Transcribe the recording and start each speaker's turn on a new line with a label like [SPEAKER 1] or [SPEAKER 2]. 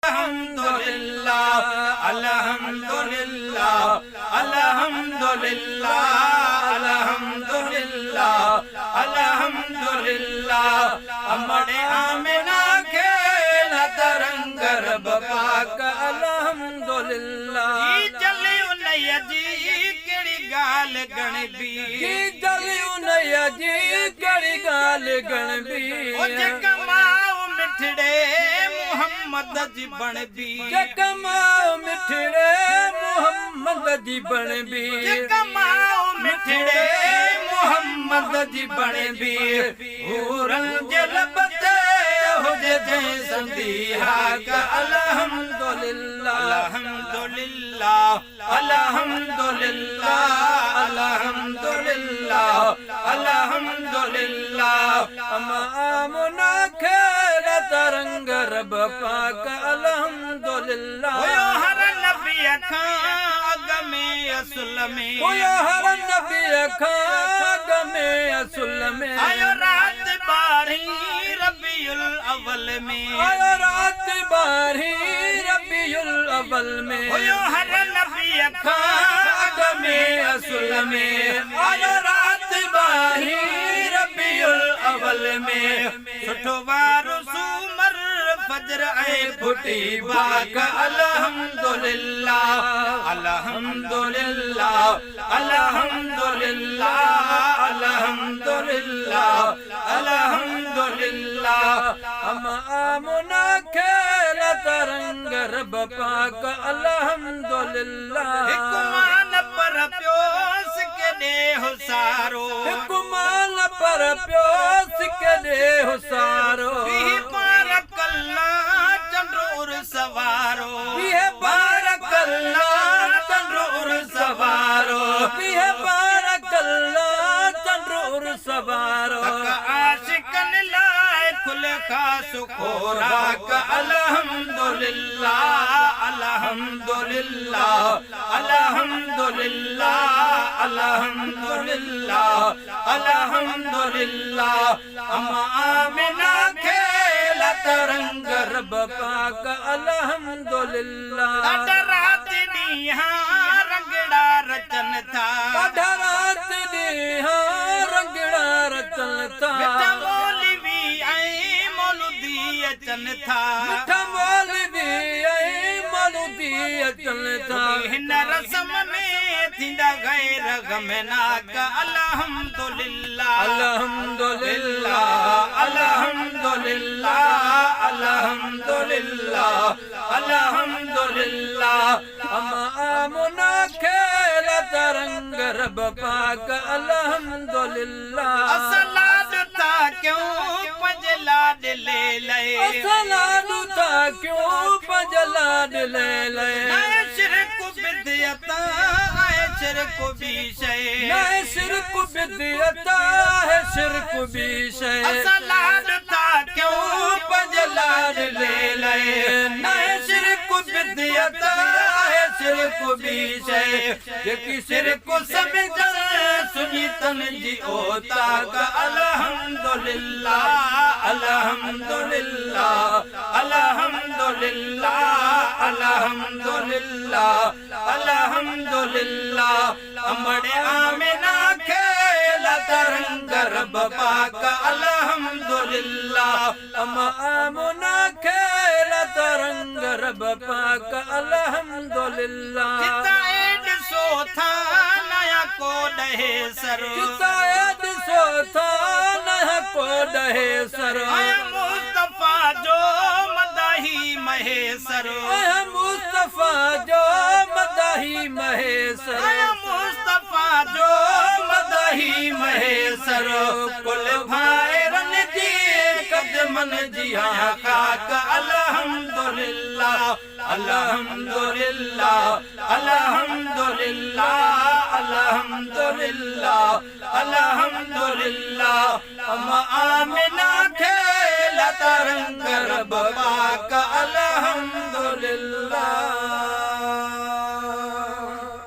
[SPEAKER 1] अल्हम्दुलिल्लाह अल्हम्दुलिल्लाह अल्हम्दुलिल्लाह अल्हम्दुलिल्लाह अल्हम्दुलिल्लाह अमड़े आमिना खेल तरंग रब पाक अल्हम्दुलिल्लाह जी चले उनैया जी केड़ी गाल गणबी जी चले उनैया जी केड़ी गाल गणबी ओ जकमाओ मिठड़े मोहम्मद जी बनबी जकमाओ मिठड़े मोहम्मद जी बनबी जकमाओ मिठड़े मोहम्मद जी बनबी हूरन जलबते हुजे जै संदीहा का अल्हम्दुलिल्लाह अल्हम्दुलिल्लाह अल्हम्दुलिल्लाह अल्हम्दुलिल्लाह अल्हम्दुलिल्लाह अमामुना खेल तरंग रब पाक अल्हम्दुलिल्लाह होयो हर नबी अखा अग में असुल में होयो हर नबी अखा अग में असुल में आयो रात बारी रबीउल अव्वल में आयो रात बारी रबीउल अव्वल में होयो हर नबी अखा अग में असुल में आयो रात बारी रबीउल अव्वल में सुठो वारो सुमर फजर ऐ फुटी बाक अल्हम्दुलिल्लाह अल्हम्दुलिल्लाह अल्हम्दुलिल्लाह अल्हम्दुलिल्लाह अल्हम्दुलिल्लाह अमामुना खेल तरंग रब पाक अल्हम्दुलिल्लाह हिकुमान पर प्योस के दे हुसारो हिकुमान पर प्योस के दे हुसारो सवारो ये बारकल्ला तंदूर सवारो ये बारकल्ला तंदूर सवारो आशिकन लाए खुल खास खोराक अल्हम्दुलिल्लाह अल्हम्दुलिल्लाह अल्हम्दुलिल्लाह अल्हम्दुलिल्लाह अल्हम्दुलिल्लाह आमिना खेल तरंग रब पाक अल्हम्दुलिल्लाह रात नीहा रंगड़ा रचन था रात नीहा रंगड़ा रचन था मौलवी आई मौलूदी अचन था मौलवी आई मौलूदी अचन था हिन रस्म में थींदा गैर गमना का अल्हम्दुलिल्लाह अल्हम्दुलिल्लाह अल्हम्दुलिल्लाह अल्हम्दुलिल्लाह अल्हम्दुलिल्लाह अमामुना खेल तरंग रब पाक अल्हम्दुलिल्लाह असलाद था क्यों पंजलाड ले ले असलाद था क्यों पंजलाड ले ले शिरक बिदअत है शिरक भी शय नए शिरक बिदअत है शिरक भी शय असलाद था क्यों पंजलाड ले ले नए शिरक बिदअत है शिरक भी शय जेकी शिरक समझ सुनी तन जी ओता का अल्हम्दुलिल्लाह अल्हम्दुलिल्लाह अल्हम्दुलिल्लाह अल्हम्दुलिल्लाह अल्हम्दुलिल्लाह अमड़े आमिना खेल तरंग रब पाक अल्हम्दुलिल्लाह अमामुना खेल तरंग रब पाक अल्हम्दुलिल्लाह किताएड सोथा नया को दहे सर किताएड सोथा नया को दहे सर मुस्तफा जो मदाही महेसर मुस्तफा जो मदाही महेसर मुस्तफा जो मदाही महेसर कुल भाईरन जी कदमन जिया खाक अल्हम्दुलिल्लाह अल्हम्दुलिल्लाह अल्हम्दुलिल्लाह अल्हम्दुलिल्लाह अल्हम्दुलिल्लाह आमिना खेल तरंग रब पाक अल्हम्दुलिल्लाह।